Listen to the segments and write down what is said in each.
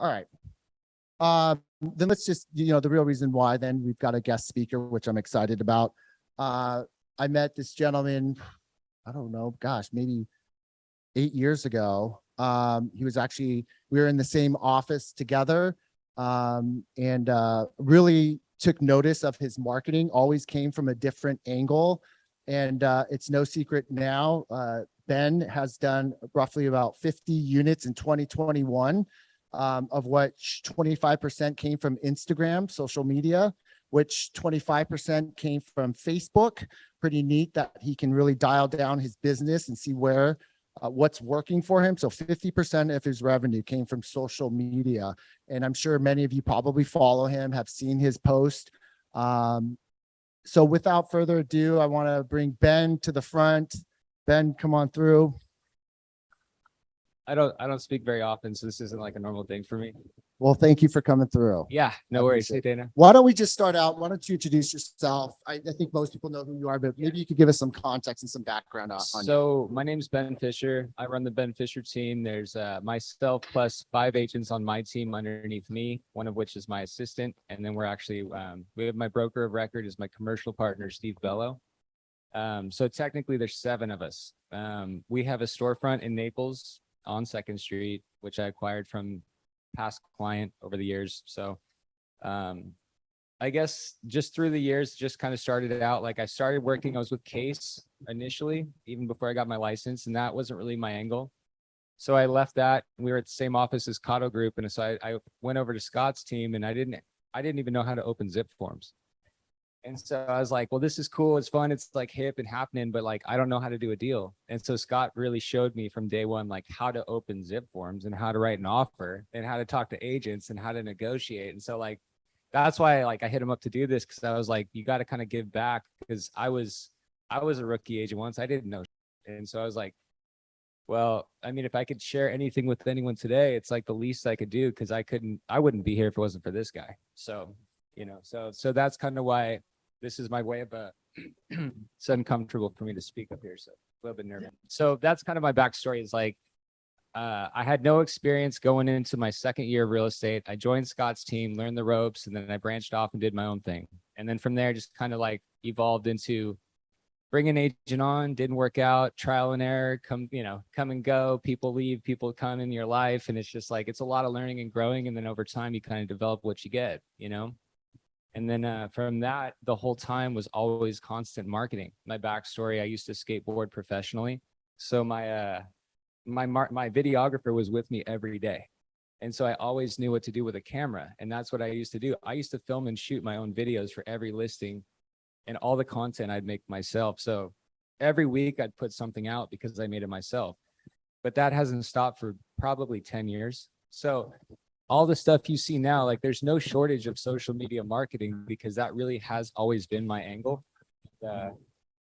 All right. Then let's just, the real reason why then we've got a guest speaker, which I'm excited about. I met this gentleman, I don't know, gosh, maybe 8 years ago. We were in the same office together, and really took notice of his marketing, always came from a different angle. And it's no secret now, Ben has done roughly about 50 units in 2021, of which 25% came from Instagram, social media, which 25% came from Facebook. Pretty neat that he can really dial down his business and see what's working for him. So 50% of his revenue came from social media. And I'm sure many of you probably follow him, have seen his post. So without further ado, I want to bring Ben to the front. Ben, come on through. I don't speak very often, so this isn't like a normal thing for me. Well, thank you for coming through. Yeah, no worries. Hey, Dana. Why don't we just start out? Why don't you introduce yourself? I think most people know who you are, but maybe you could give us some context and some background on you. So my name's Ben Fisher. I run the Ben Fisher team. There's myself plus 5 agents on my team underneath me, one of which is my assistant. And then we're actually, we have my broker of record is my commercial partner, Steve Bello. So technically there's 7 of us. We have a storefront in Naples on 2nd Street, which I acquired from past client over the years. So I guess just through the years, just kind of started it out. Like I started working, I was with Case initially, even before I got my license, and that wasn't really my angle. So I left that. We were at the same office as Cotto Group. And so I went over to Scott's team, and I didn't even know how to open zip forms. And so I was like, well, this is cool. It's fun. It's like hip and happening, but like, I don't know how to do a deal. And so Scott really showed me from day one, like how to open zip forms and how to write an offer and how to talk to agents and how to negotiate. And so like, that's why I hit him up to do this. Cause I was like, you got to kind of give back, because I was a rookie agent once. I didn't know. And so I was like, well, I mean, if I could share anything with anyone today, it's like the least I could do. Cause I wouldn't be here if it wasn't for this guy. So, so that's kind of why this is my way of it's uncomfortable for me to speak up here, so a little bit nervous. So that's kind of my backstory. Is like I had no experience going into my 2nd year of real estate. I joined Scott's team, learned the ropes, and then I branched off and did my own thing. And then from there, just kind of like evolved into bring an agent on. Didn't work out, trial and error, come and go. People leave, people come in your life, and it's just like it's a lot of learning and growing. And then over time, you kind of develop what you get, And then from that, the whole time was always constant marketing. My backstory, I used to skateboard professionally. So my videographer was with me every day. And so I always knew what to do with a camera. And that's what I used to do. I used to film and shoot my own videos for every listing, and all the content I'd make myself. So every week I'd put something out because I made it myself. But that hasn't stopped for probably 10 years. So all the stuff you see now, like there's no shortage of social media marketing, because that really has always been my angle.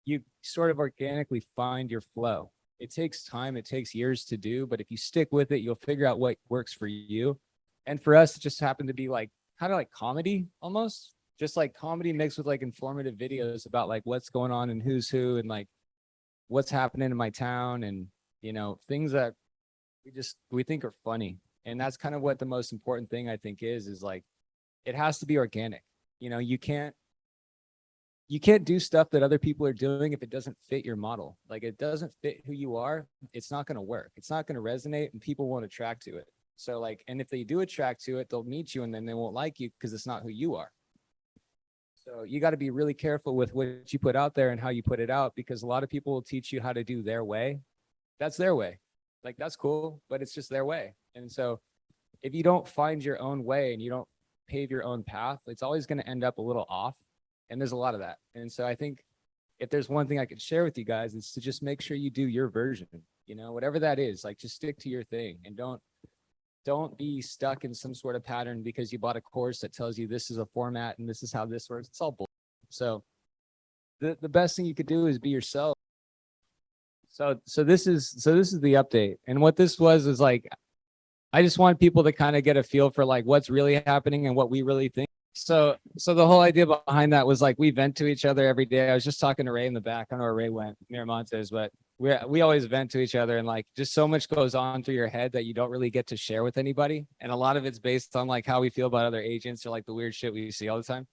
You sort of organically find your flow. It takes time, it takes years to do, but if you stick with it, you'll figure out what works for you. And for us, it just happened to be like kind of like comedy, almost just like comedy mixed with like informative videos about like what's going on and who's who and like what's happening in my town, and things that we think are funny. And that's kind of what the most important thing I think is like, it has to be organic. You can't do stuff that other people are doing if it doesn't fit your model. Like it doesn't fit who you are. It's not going to work. It's not going to resonate, and people won't attract to it. So like, and if they do attract to it, they'll meet you and then they won't like you because it's not who you are. So you got to be really careful with what you put out there and how you put it out, because a lot of people will teach you how to do their way. That's their way. Like, that's cool, but it's just their way. And so if you don't find your own way and you don't pave your own path, it's always going to end up a little off. And there's a lot of that. And so I think if there's one thing I could share with you guys, is to just make sure you do your version, whatever that is, like just stick to your thing, and don't be stuck in some sort of pattern because you bought a course that tells you this is a format and this is how this works. It's all bull. So the best thing you could do is be yourself. So this is the update. And what this was like, I just want people to kind of get a feel for like what's really happening and what we really think. So the whole idea behind that was like, we vent to each other every day. I was just talking to Ray in the back. I don't know where Ray went, Miramontes, but we always vent to each other, and like just so much goes on through your head that you don't really get to share with anybody. And a lot of it's based on like how we feel about other agents or like the weird shit we see all the time.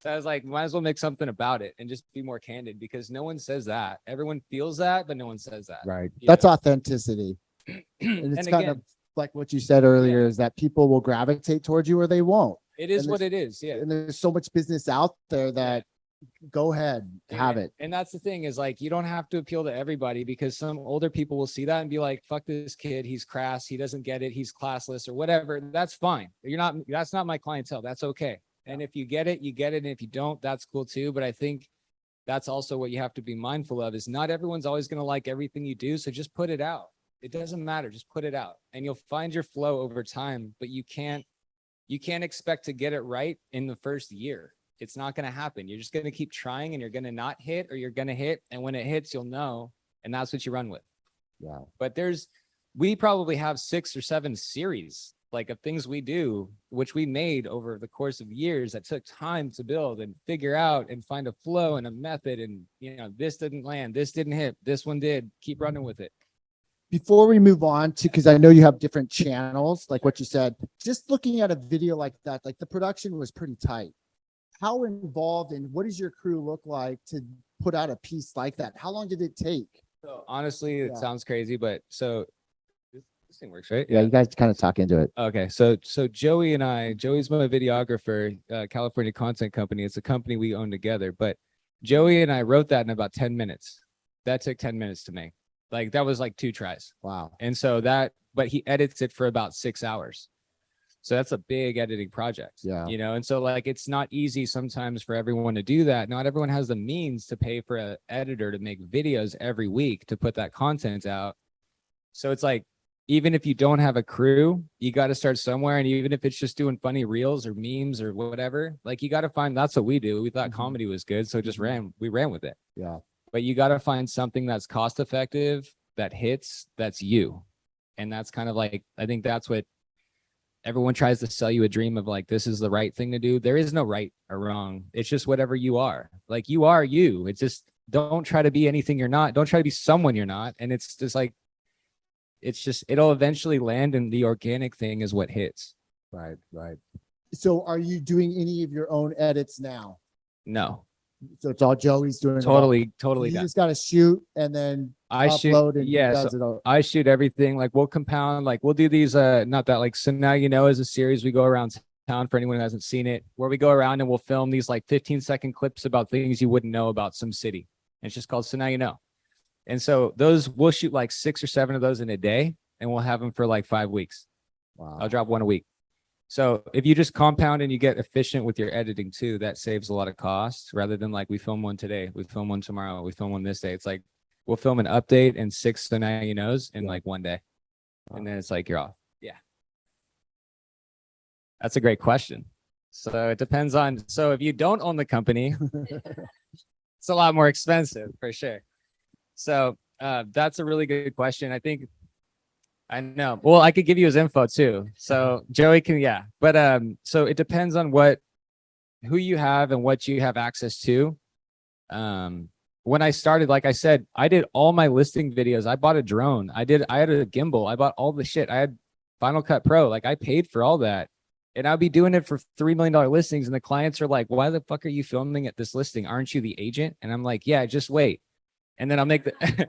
So I was like, might as well make something about it and just be more candid, because no one says that. Everyone feels that, but no one says that. Right. you That's know? authenticity. And it's And kind again, of like what you said earlier, is that people will gravitate towards you or they won't. it is and what it is. Yeah. And there's so much business out there that go ahead, have it. And that's the thing, is like, you don't have to appeal to everybody, because some older people will see that and be like, fuck this kid. He's crass. He doesn't get it. He's classless or whatever. That's fine. That's not my clientele. That's okay. And if you get it, you get it. And if you don't, that's cool too. But I think that's also what you have to be mindful of, is not everyone's always going to like everything you do. So just put it out. It doesn't matter. Just put it out and you'll find your flow over time, but you can't expect to get it right in the first year. It's not going to happen. You're just going to keep trying, and you're going to not hit, or you're going to hit. And when it hits, you'll know. And that's what you run with. Yeah. But we probably have 6 or 7 series like of things we do, which we made over the course of years, that took time to build and figure out and find a flow and a method. And, this didn't land, this didn't hit, this one did, keep running with it. Before we move on to, because I know you have different channels, like what you said, just looking at a video like that, like the production was pretty tight. How involved and what does your crew look like to put out a piece like that? How long did it take? So honestly, it sounds crazy, but so this thing works, right? Yeah, you guys kind of talk into it. Okay, so Joey's my videographer, California Content Company. It's a company we own together, but Joey and I wrote that in about 10 minutes. That took 10 minutes to make. Like that was like 2 tries. Wow. And so but he edits it for about 6 hours. So that's a big editing project. Yeah. And so like, it's not easy sometimes for everyone to do that. Not everyone has the means to pay for an editor to make videos every week to put that content out. So it's like, even if you don't have a crew, you got to start somewhere. And even if it's just doing funny reels or memes or whatever, like you got to find, that's what we do. We thought comedy was good. So we ran with it. Yeah. But you got to find something that's cost effective, that hits, that's you. And that's kind of like, I think that's what everyone tries to sell you, a dream of like, this is the right thing to do. There is no right or wrong. It's just whatever you are. Like you are you. It's just, don't try to be anything you're not. Don't try to be someone you're not. And it's just like, it'll eventually land, and the organic thing is what hits. Right. Right. So are you doing any of your own edits now? No. So it's all Joey's doing. Totally You done. just got to shoot and then upload and he does it all. I shoot everything. Like we'll compound, like we'll do these, not that like, so now, as a series, we go around town for anyone who hasn't seen it, where we go around and we'll film these like 15-second clips about things you wouldn't know about some city. And it's just called So Now You Know. And so we'll shoot like 6 or 7 of those in a day, and we'll have them for like 5 weeks. Wow. I'll drop one a week. So if you just compound and you get efficient with your editing too, that saves a lot of costs, rather than like, we film one today, we film one tomorrow, we film one this day. It's like, we'll film an update and 6 So Now You Knows in like one day. And then it's like, you're off. Yeah. That's a great question. So it depends on, so if you don't own the company, it's a lot more expensive for sure. So that's a really good question. I know. Well, I could give you his info too. So Joey can, yeah. But so it depends on who you have and what you have access to. When I started, like I said, I did all my listing videos. I bought a drone. I had a gimbal. I bought all the shit. I had Final Cut Pro. Like I paid for all that. And I'll be doing it for $3 million listings. And the clients are like, why the fuck are you filming at this listing? Aren't you the agent? And I'm like, yeah, just wait. And then I'll make and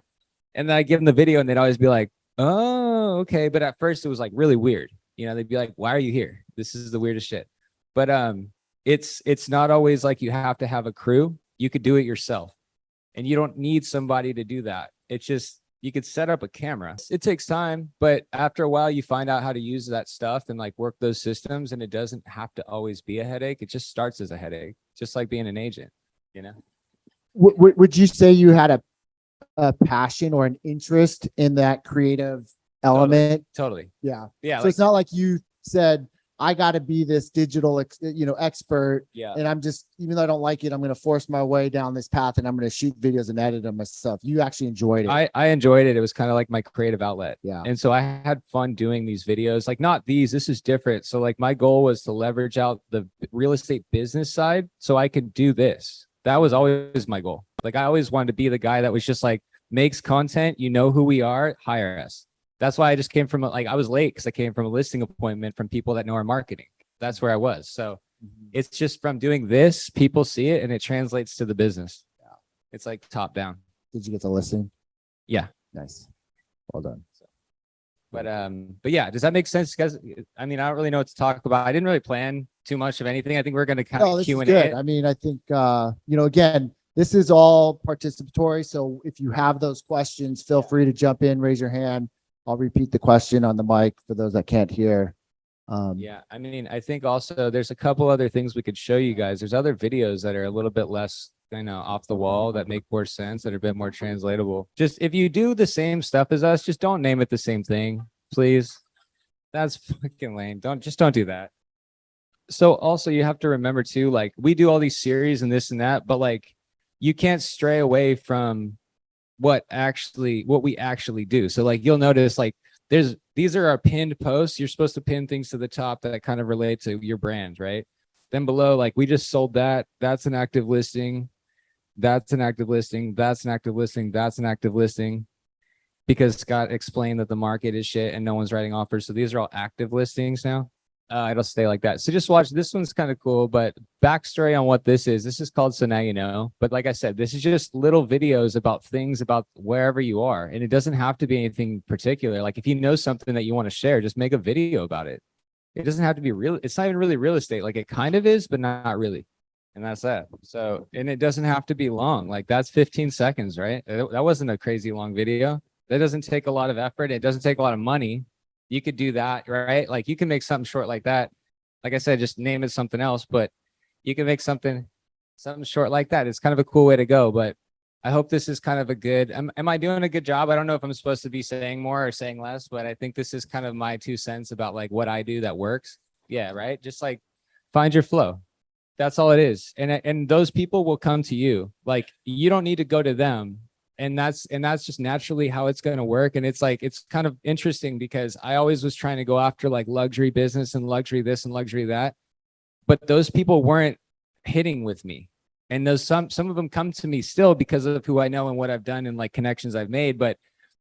then I give them the video, and they'd always be like, oh, okay. But at first it was like really weird. They'd be like, why are you here? This is the weirdest shit. But it's not always like you have to have a crew. You could do it yourself, and you don't need somebody to do that. It's just, you could set up a camera. It takes time, but after a while you find out how to use that stuff and like work those systems, and it doesn't have to always be a headache. It just starts as a headache, just like being an agent, Would you say you had a passion or an interest in that creative element? Totally. Yeah. Yeah. So it's not like you said, I got to be this digital, expert. Yeah. And I'm just, even though I don't like it, I'm going to force my way down this path, and I'm going to shoot videos and edit them myself. You actually enjoyed it. I enjoyed it. It was kind of like my creative outlet. Yeah. And so I had fun doing these videos, like not these, this is different. So like my goal was to leverage out the real estate business side so I could do this. That was always my goal. Like I always wanted to be the guy that was just like makes content, you know who we are, hire us. That's why I just came from I was late because I came from a listing appointment from people that know our marketing. That's where I was. So it's just from doing this, people see it and it translates to the business. Yeah. It's like top down. Did you get the listing? Yeah. Nice. Well done. But yeah, does that make sense, guys? I mean, I don't really know what to talk about. I didn't really plan too much of anything. I think we're going to kind No, of this is Q&A. good. I mean, I think, again, this is all participatory. So if you have those questions, feel free to jump in, raise your hand. I'll repeat the question on the mic for those that can't hear. Yeah, I mean, I think also there's a couple other things we could show you guys. There's other videos that are a little bit less, off the wall that make more sense, that are a bit more translatable. Just if you do the same stuff as us, just don't name it the same thing, please. That's fucking lame. Don't do that. So also you have to remember too, like we do all these series and this and that, but like you can't stray away from what we actually do. So like you'll notice like these are our pinned posts. You're supposed to pin things to the top that kind of relate to your brand, right? Then below, like we just sold that. That's an active listing. That's an active listing. That's an active listing. That's an active listing. Because Scott explained that the market is shit and no one's writing offers. So these are all active listings now. It'll stay like that. So just watch. This one's kind of cool, but backstory on what this is. This is called So Now You Know. But like I said, this is just little videos about things about wherever you are. And it doesn't have to be anything particular. Like if you know something that you want to share, just make a video about it. It doesn't have to be real. It's not even really real estate. Like it kind of is, but not really. And that's that. So, and it doesn't have to be long. Like that's 15 seconds, right? That wasn't a crazy long video. That doesn't take a lot of effort. It doesn't take a lot of money. You could do that, right? Like you can make something short like that. Like I said, just name it something else, but you can make something short like that. It's kind of a cool way to go, but I hope this is kind of a good, am I doing a good job? I don't know if I'm supposed to be saying more or saying less, but I think this is kind of my 2 cents about like what I do that works. Yeah. Right. Just like find your flow. That's all it is. And those people will come to you. Like you don't need to go to them. And that's just naturally how it's going to work. And it's like, it's kind of interesting because I always was trying to go after like luxury business and luxury this and luxury that, but those people weren't hitting with me. And those, some of them come to me still because of who I know and what I've done and like connections I've made. But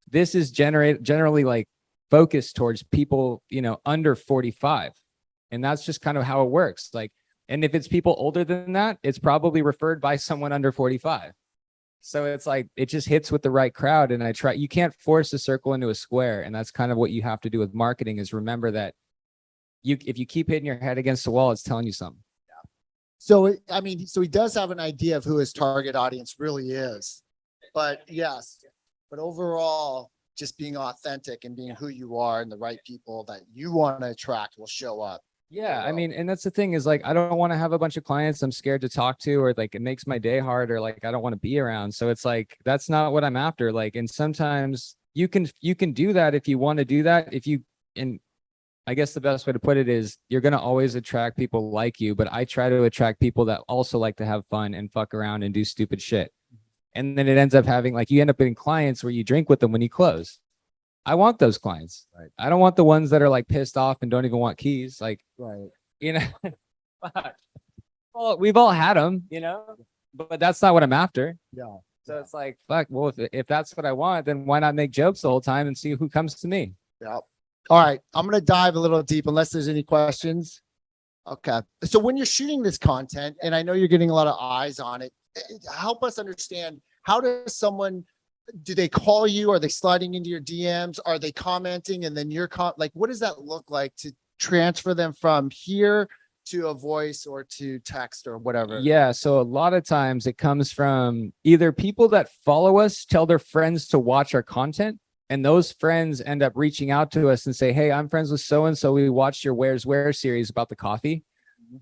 this is generally like focused towards people, under 45. And that's just kind of how it works. Like, and if it's people older than that, it's probably referred by someone under 45. So it's like, it just hits with the right crowd. And you can't force a circle into a square. And that's kind of what you have to do with marketing is remember that if you keep hitting your head against the wall, it's telling you something. Yeah. So, so he does have an idea of who his target audience really is, but yes, but overall, just being authentic and being who you are and the right people that you want to attract will show up. Yeah, I mean, and that's the thing is like, I don't want to have a bunch of clients I'm scared to talk to, or like it makes my day hard, or like I don't want to be around. So it's like, that's not what I'm after. Like, and sometimes you can do that if you want to do that. And I guess the best way to put it is you're going to always attract people like you, but I try to attract people that also like to have fun and fuck around and do stupid shit. And then it ends up having like, you end up getting clients where you drink with them when you close. I want those clients. Right. I don't want the ones that are like pissed off and don't even want keys. Like, right. Well, we've all had them, but that's not what I'm after. Yeah. So it's like, fuck, well, if that's what I want, then why not make jokes the whole time and see who comes to me? Yeah. All right. I'm going to dive a little deep unless there's any questions. Okay. So when you're shooting this content, and I know you're getting a lot of eyes on it, help us understand, how does someone, do they call you? Are they sliding into your DMs? Are they commenting? And then like, what does that look like to transfer them from here to a voice or to text or whatever? Yeah. So a lot of times it comes from either people that follow us, tell their friends to watch our content. And those friends end up reaching out to us and say, hey, I'm friends with so-and-so. We watched your Where's Where series about the coffee.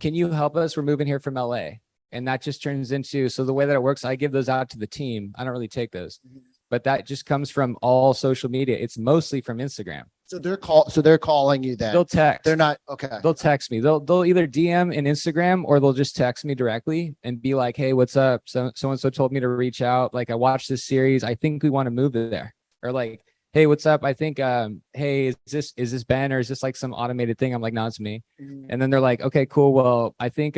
Can you help us? We're moving here from LA. And that just turns into, so the way that it works, I give those out to the team. I don't really take those. But that just comes from all social media. It's mostly from Instagram. So they're calling you then. They'll text. They're not okay. They'll text me. They'll either DM in Instagram or they'll just text me directly and be like, hey, what's up? So and so told me to reach out. Like I watched this series. I think we want to move there. Or like, hey, what's up? I think hey, is this Ben, or is this like some automated thing? I'm like, no, it's me. And then they're like, okay, cool. Well, I think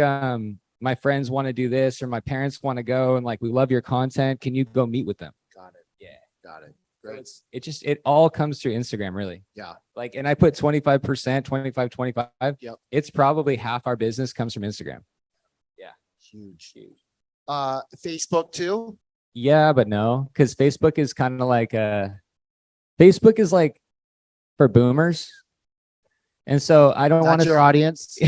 my friends want to do this, or my parents want to go, and like we love your content. Can you go meet with them? Got it. Yeah. Got it. So Great. it all comes through Instagram, really. Yeah. Like, and I put 25%, 25, 25. Yep. It's probably half our business comes from Instagram. Huge. Facebook too. Yeah, but no, because Facebook is kind of like Facebook is like for boomers. And so I don't want That's your to audience.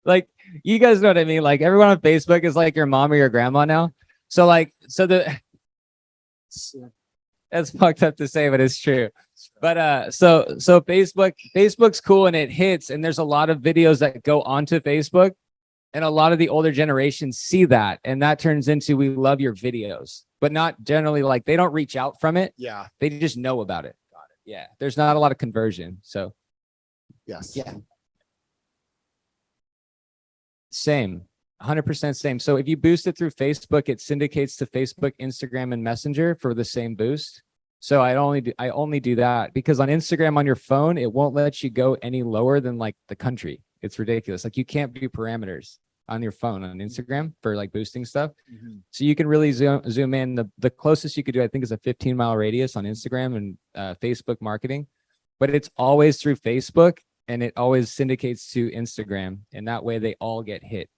like, you guys know what I mean? Like, everyone on Facebook is like your mom or your grandma now. So like, that's fucked up to say, but it's true. But so Facebook's cool and it hits, and there's a lot of videos that go onto Facebook, and a lot of the older generations see that, and that turns into, we love your videos, but not generally, like, they don't reach out from it. Yeah. They just know about it. Got it. Yeah. There's not a lot of conversion. So Yes. yeah. Same. 100% same. So if you boost it through Facebook, it syndicates to Facebook, Instagram, and Messenger for the same boost. So I only do that because on Instagram on your phone, it won't let you go any lower than like the country. It's ridiculous. Like, you can't do parameters on your phone on Instagram for like boosting stuff. So you can really zoom in. The closest you could do, I think, is a 15-mile radius on Instagram and Facebook marketing, but it's always through Facebook, and it always syndicates to Instagram, and that way they all get hit.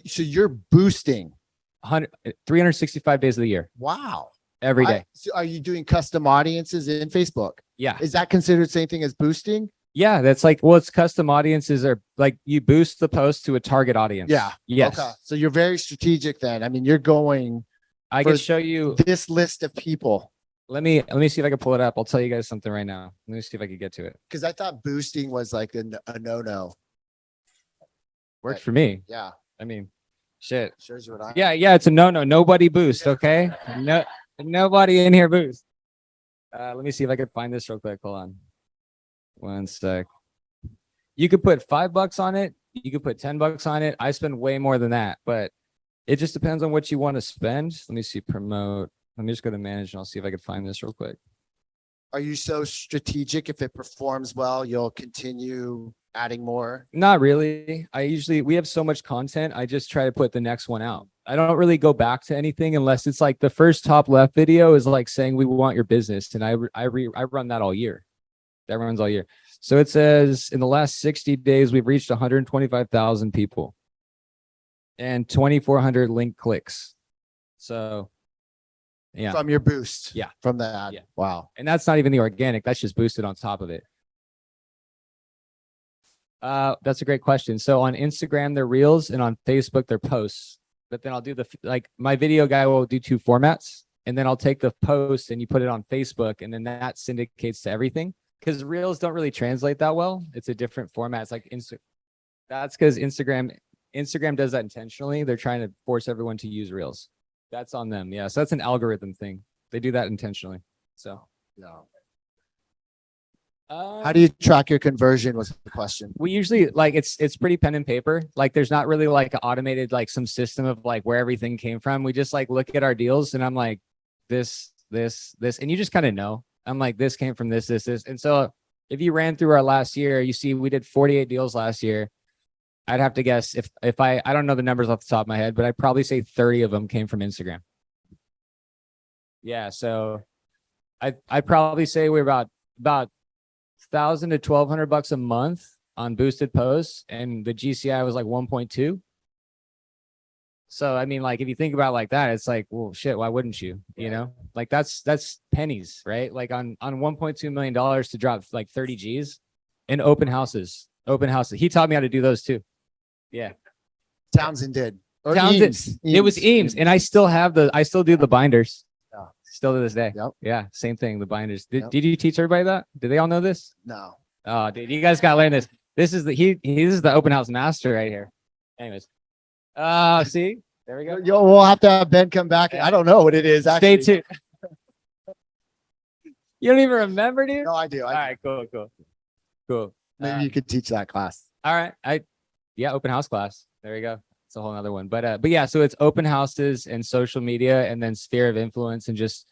So you're boosting 365 days of the year, Wow. every day. So are you doing custom audiences in Facebook? Yeah. Is that considered the same thing as boosting? Yeah. That's like, well, it's custom audiences are like, you boost the post to a target audience. Yeah. Yes. Okay. So you're very strategic then. I mean, you're going I for can show you. this list of people. Let me see if I can pull it up. I'll tell you guys something right now. Let me see if I can get to it. Because I thought boosting was like a no-no. Works for me. Yeah. I mean, shit. Shows you what I. Yeah. It's a no. Nobody boost. Okay. No, nobody in here boost. Let me see if I can find this real quick. Hold on. One sec. You could put $5 on it. You could put $10 on it. I spend way more than that, but it just depends on what you want to spend. Let me see, promote. Let me just go to manage, and I'll see if I can find this real quick. Are you so strategic? If it performs well, you'll continue adding more? Not really. We have so much content. I just try to put the next one out. I don't really go back to anything unless it's like the first top left video is like saying we want your business. And I run that all year. That runs all year. So it says in the last 60 days, we've reached 125,000 people and 2,400 link clicks. So yeah. From your boost. Yeah. From the ad. Yeah. Wow. And that's not even the organic. That's just boosted on top of it. That's a great question. So on Instagram, they're reels, and on Facebook, they're posts. But then I'll do my video guy will do 2 formats, and then I'll take the post and you put it on Facebook, and then that syndicates to everything. Because reels don't really translate that well. It's a different format. It's like that's because Instagram does that intentionally. They're trying to force everyone to use reels. That's on them. Yeah. So that's an algorithm thing. They do that intentionally. So Yeah. How do you track your conversion was the question. we usually like it's pretty pen and paper. Like, there's not really like an automated like some system of like where everything came from. We just like look at our deals, and I'm like this, and you just kind of know. I'm like, this came from this. And so if you ran through our last year, you see we did 48 deals last year. I'd have to guess if I don't know the numbers off the top of my head, but I'd probably say 30 of them came from Instagram. Yeah. So I'd probably say we're about $1,000 to $1,200 a month on boosted posts, and the GCI was like 1.2. So I mean, like, if you think about it like that, it's like, well, shit, why wouldn't you? You know, like that's pennies, right? Like on $1.2 million to drop like 30 G's in open houses. He taught me how to do those too. Yeah. Townsend did. Or Townsend. Eames. It was Eames, and I still do the binders. Yeah. Still to this day. Yep. Yeah. Same thing. The binders. Did Yep. you teach everybody that? Did they all know this? No. Oh, dude, you guys got to learn this. This is this is the open house master right here. Anyways. See, there we go. We'll have to have Ben come back. I don't know what it is. Actually. Stay tuned. You don't even remember, dude? No, I do. All right, cool. Maybe you could teach that class. All right. Open house class. There you go. It's a whole nother one. But yeah, so it's open houses and social media, and then sphere of influence, and just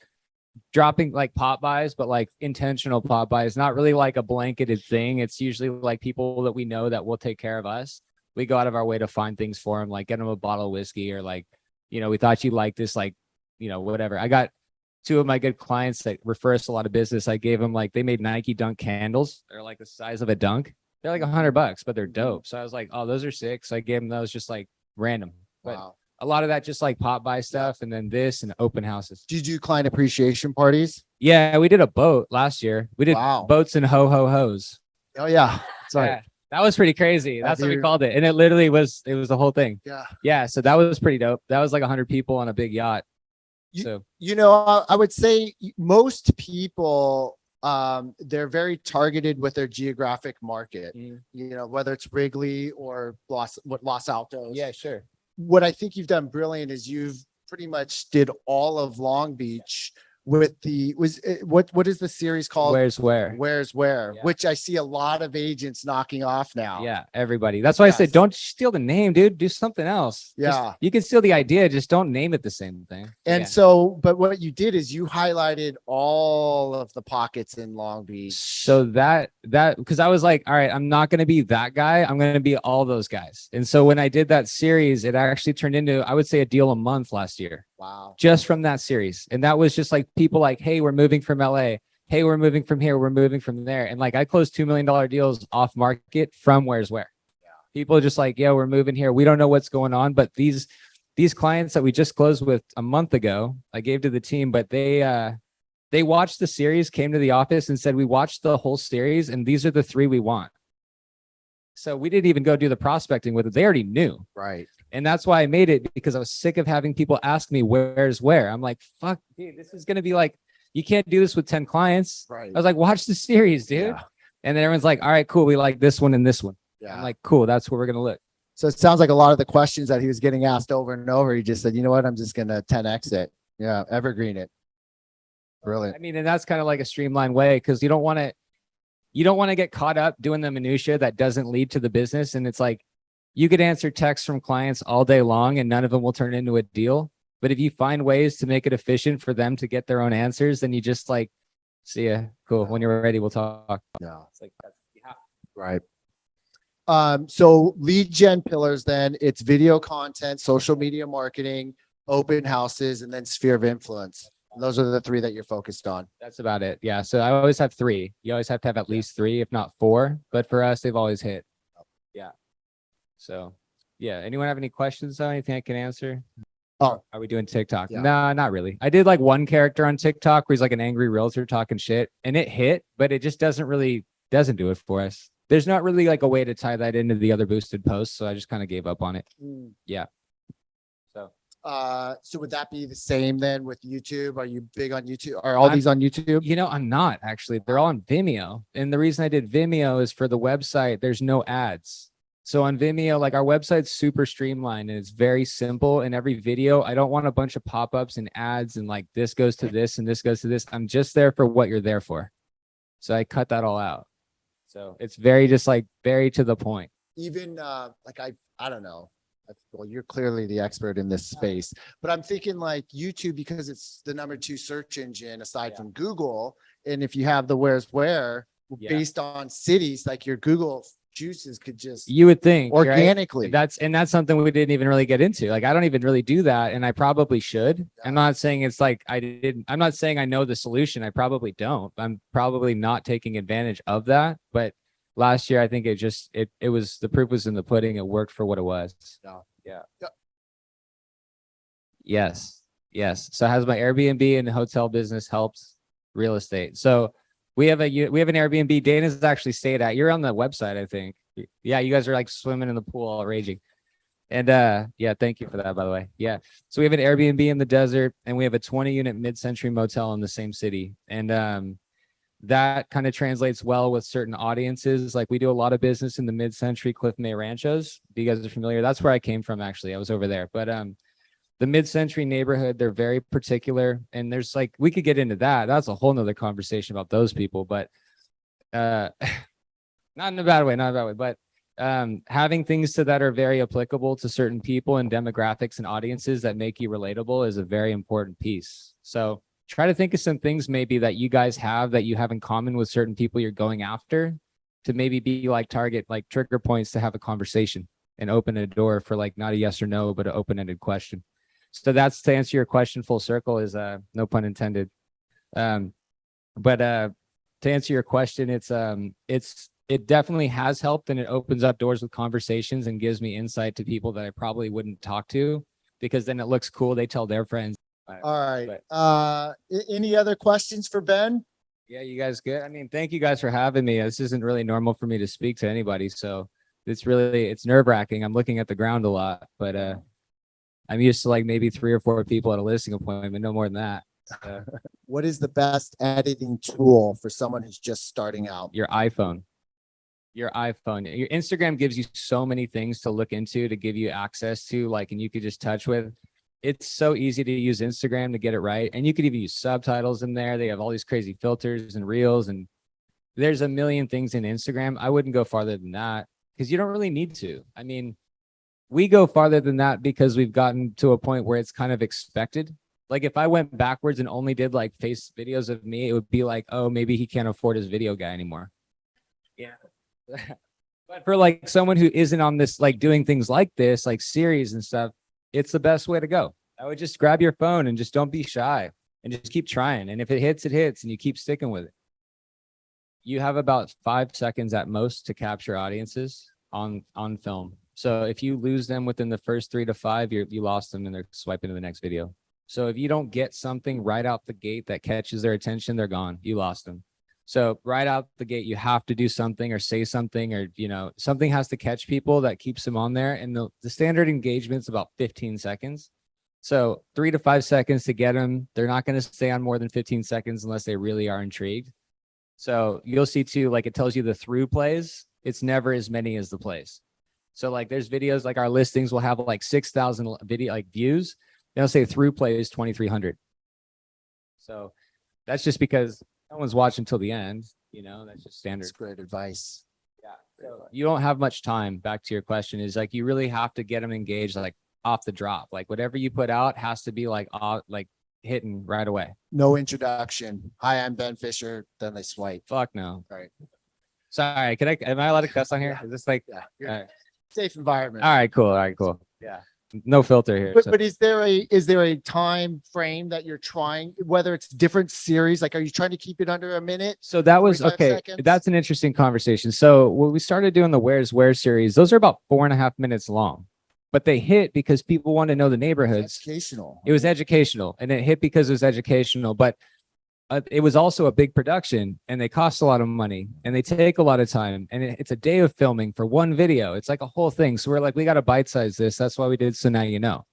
dropping like pop buys, but like intentional pop buys, not really like a blanketed thing. It's usually like people that we know that will take care of us. We go out of our way to find things for them, like get them a bottle of whiskey, or like, we thought you liked this, like, whatever. I got two of my good clients that refer us a lot of business, I gave them like, they made Nike Dunk candles. They're like the size of a dunk. They're like $100, but they're dope. So I was like, oh, those are sick. So I gave them those just like random. But Wow. a lot of that just like pop by stuff, and then this and open houses. Do you do client appreciation parties? Yeah, we did a boat last year. We did Wow. boats and ho ho hos. Oh yeah. Sorry. Yeah, that was pretty crazy. That's what we called it. And it literally was, it was the whole thing. Yeah. Yeah. So that was pretty dope. That was like 100 people on a big yacht. You- So You know, I would say most people, they're very targeted with their geographic market, you know, whether it's Wrigley or Los Altos. yeah, sure. What I think you've done brilliant is you've pretty much did all of Long Beach with the, what is the series called? Where's where? Where's Where, Yeah. which I see a lot of agents knocking off now. Yeah, everybody. That's why I said, Yes. don't steal the name, dude. Do something else. Yeah. You can steal the idea, just don't name it the same thing. And Yeah. so, but what you did is you highlighted all of the pockets in Long Beach. So that because I was like, all right, I'm not going to be that guy. I'm going to be all those guys. And so when I did that series, it actually turned into, I would say, a deal a month last year, Wow. just from that series. And that was just like people like, hey, we're moving from LA. Hey, we're moving from here. We're moving from there. And like I closed $2 million deals off market from Where's Where. Yeah. People are just like, yeah, we're moving here. We don't know what's going on. But these clients that we just closed with a month ago, I gave to the team, but they watched the series, came to the office and said, we watched the whole series and these are the three we want. So we didn't even go do the prospecting with it. They already knew. Right. And that's why I made it, because I was sick of having people ask me, where's where? I'm like, fuck, dude, this is going to be like, you can't do this with 10 clients. Right. I was like, watch the series, dude. Yeah. And then everyone's like, all right, cool. We like this one and this one. Yeah. I'm like, cool. That's where we're going to look. So it sounds like a lot of the questions that he was getting asked over and over, he just said, you know what, I'm just going to 10X it. Yeah. Evergreen it. Brilliant. I mean, and that's kind of like a streamlined way, because you don't want to get caught up doing the minutia that doesn't lead to the business. And it's like, you could answer texts from clients all day long and none of them will turn into a deal. But if you find ways to make it efficient for them to get their own answers, then you just like, see ya. Cool. When you're ready, we'll talk. No. It's like, yeah. Right. So lead gen pillars, then it's video content, social media marketing, open houses, and then sphere of influence. And those are the three that you're focused on. That's about it. Yeah. So I always have three. You always have to have at least three, if not four. But for us, they've always hit. Yeah. So yeah. Anyone have any questions though? Anything I can answer? Oh. Are we doing TikTok? Yeah. Nah, not really. I did like one character on TikTok where he's like an angry realtor talking shit, and it hit, but it just doesn't do it for us. There's not really like a way to tie that into the other boosted posts. So I just kind of gave up on it. Yeah. So would that be the same then with YouTube? Are you big on YouTube? Are all these on YouTube? You know, I'm not actually. They're all on Vimeo. And the reason I did Vimeo is for the website, there's no ads. So on Vimeo, like our website's super streamlined and it's very simple. In every video, I don't want a bunch of pop-ups and ads and like this goes to this and this goes to this. I'm just there for what you're there for. So I cut that all out. So it's very just like very to the point. Even like I don't know. Well, you're clearly the expert in this space, but I'm thinking like YouTube, because it's the #2 search engine aside from Google. And if you have the Where's Where based on cities, like your Google juices could just You would think right? organically. That's something we didn't even really get into. Like I don't even really do that, and I probably should. I'm not saying it's like I'm not saying I know the solution. I probably don't. I'm probably not taking advantage of that. But last year, I think it was the proof was in the pudding. It worked for what it was. Yeah. Yes. So has my Airbnb and hotel business helped real estate? So we have an Airbnb Dana's actually stayed at. You're on the website, I think. Yeah, you guys are like swimming in the pool, all raging. And yeah, thank you for that, by the way. Yeah. So we have an Airbnb in the desert and we have a 20-unit mid-century motel in the same city. And that kind of translates well with certain audiences. Like we do a lot of business in the mid-century Cliff May Ranchos. If you guys are familiar, that's where I came from, actually. I was over there. But the mid-century neighborhood, they're very particular. And there's like, we could get into that. That's a whole nother conversation about those people, but not in a bad way, but having things that are very applicable to certain people and demographics and audiences that make you relatable is a very important piece. So try to think of some things maybe that you guys have that you have in common with certain people you're going after, to maybe be like target, like trigger points to have a conversation and open a door for like not a yes or no, but an open-ended question. So that's to answer your question full circle is no pun intended. But to answer your question, it definitely has helped, and it opens up doors with conversations and gives me insight to people that I probably wouldn't talk to, because then it looks cool. They tell their friends. All right. Any other questions for Ben? Yeah, you guys good? I mean, thank you guys for having me. This isn't really normal for me to speak to anybody, so it's nerve-wracking. I'm looking at the ground a lot, but I'm used to like maybe 3 or 4 people at a listing appointment, no more than that. What is the best editing tool for someone who's just starting out? Your iPhone. Your Instagram gives you so many things to look into, to give you access to, like, and you could just touch with. It's so easy to use Instagram to get it right. And you could even use subtitles in there. They have all these crazy filters and reels, and there's a million things in Instagram. I wouldn't go farther than that because you don't really need to. I mean, we go farther than that because we've gotten to a point where it's kind of expected. Like if I went backwards and only did like face videos of me, it would be like, oh, maybe he can't afford his video guy anymore. Yeah. But for like someone who isn't on this, like doing things like this, like series and stuff, it's the best way to go. I would just grab your phone and just don't be shy and just keep trying. And if it hits, and you keep sticking with it. You have about 5 seconds at most to capture audiences on film. So if you lose them within the first 3 to 5, you lost them and they're swiping to the next video. So if you don't get something right out the gate that catches their attention, they're gone. You lost them. So right out the gate, you have to do something or say something, or, something has to catch people that keeps them on there. And the standard engagement is about 15 seconds. So 3 to 5 seconds to get them. They're not going to stay on more than 15 seconds unless they really are intrigued. So you'll see too, like it tells you the through plays. It's never as many as the plays. So like there's videos, like our listings will have like 6,000 video like views. They'll say through play is 2,300. So that's just because no one's watching till the end. That's just standard. That's great advice. Yeah. So you don't have much time. Back to your question is like, you really have to get them engaged, like off the drop. Like whatever you put out has to be like hitting right away. No introduction. Hi, I'm Ben Fisher. Then they swipe. Fuck no. All right. Sorry. Am I allowed to cuss on here? Yeah. Is this like, Yeah. all right. Safe environment. All right, cool. Yeah. No filter here. But is there a time frame that you're trying, whether it's different series? Like, are you trying to keep it under a minute? So that was 45 okay. seconds? That's an interesting conversation. So when we started doing the Where's Where series, those are about 4.5 minutes long, but they hit because people want to know the neighborhoods. Educational. It was educational, and it hit because it was educational, but it was also a big production, and they cost a lot of money, and they take a lot of time, and it's a day of filming for one video. It's like a whole thing. So we're like, we got to bite size this. That's why we did So Now You Know.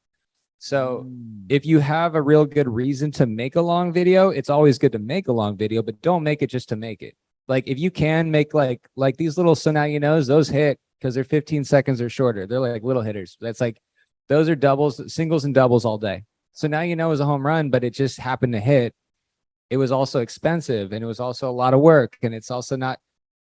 So if you have a real good reason to make a long video, it's always good to make a long video, but don't make it just to make it. Like if you can make like these little So Now You Knows, those hit because they're 15 seconds or shorter. They're like little hitters. That's like, those are doubles, singles and doubles all day. So Now You Know is a home run, but it just happened to hit. It was also expensive, and it was also a lot of work. And it's also not,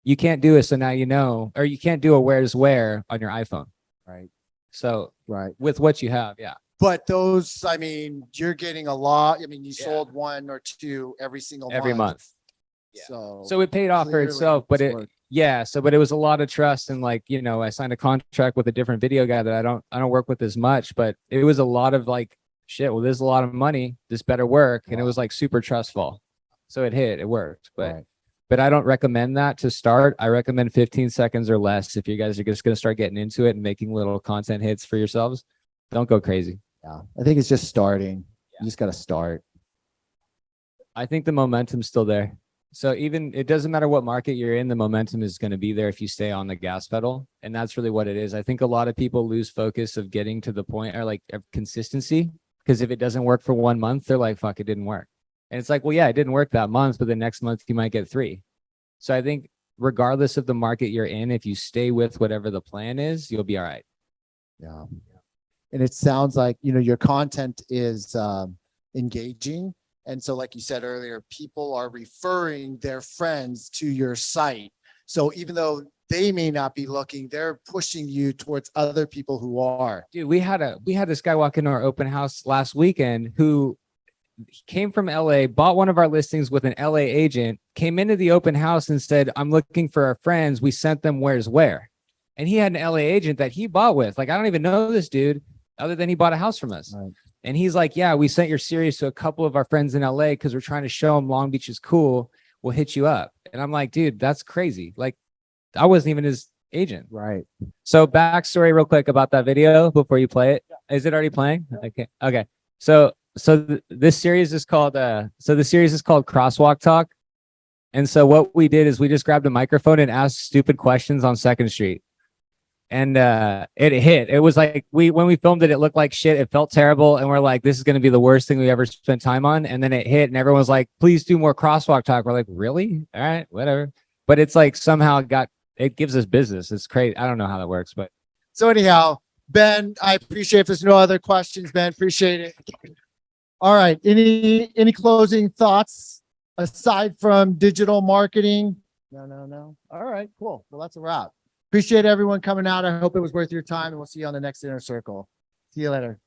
you can't do a So Now You Know, or you can't do a Where's Where on your iPhone. Right. So Right. with what you have. Yeah. But those, I mean, you're getting a lot. I mean, you sold 1 or 2 every single Every month. Yeah. So it paid off for clearly itself, but it's worked. but it was a lot of trust. And like, I signed a contract with a different video guy that I don't work with as much, but it was a lot of like, shit, well, there's a lot of money. This better work. And it was like super trustful. So it worked, but I don't recommend that to start. I recommend 15 seconds or less. If you guys are just going to start getting into it and making little content hits for yourselves, don't go crazy. Yeah. I think it's just starting. You just got to start. I think the momentum's still there. So even it doesn't matter what market you're in, the momentum is going to be there if you stay on the gas pedal. And that's really what it is. I think a lot of people lose focus of getting to the point, or like of consistency, because if it doesn't work for 1 month, they're like, fuck, it didn't work. And it's like, well, yeah, it didn't work that month, but the next month you might get 3. So I think regardless of the market you're in, if you stay with whatever the plan is, you'll be all right. Yeah. And it sounds like, your content is engaging. And so like you said earlier, people are referring their friends to your site. So even though they may not be looking, they're pushing you towards other people who are. Dude, we had this guy walk into our open house last weekend who came from LA, bought one of our listings with an LA agent, came into the open house and said, I'm looking for our friends. We sent them Where's Where. And he had an LA agent that he bought with. Like, I don't even know this dude other than he bought a house from us. Right. And he's like, yeah, we sent your series to a couple of our friends in LA because we're trying to show them Long Beach is cool. We'll hit you up. And I'm like, dude, that's crazy. Like, I wasn't even his agent. Right. So backstory real quick about that video before you play it. Is it already playing? Okay. Okay. This series is called Crosswalk Talk. And so what we did is we just grabbed a microphone and asked stupid questions on Second Street. And it hit. It was like when we filmed it, it looked like shit. It felt terrible. And we're like, this is gonna be the worst thing we ever spent time on. And then it hit and everyone was like, please do more Crosswalk Talk. We're like, really? All right, whatever. But it's like somehow it gives us business. It's crazy. I don't know how that works, but So anyhow, Ben, I appreciate if there's no other questions, Ben, appreciate it. All right. Any closing thoughts aside from digital marketing? No. All right, cool. Well, that's a wrap. Appreciate everyone coming out. I hope it was worth your time and we'll see you on the next Inner Circle. See you later.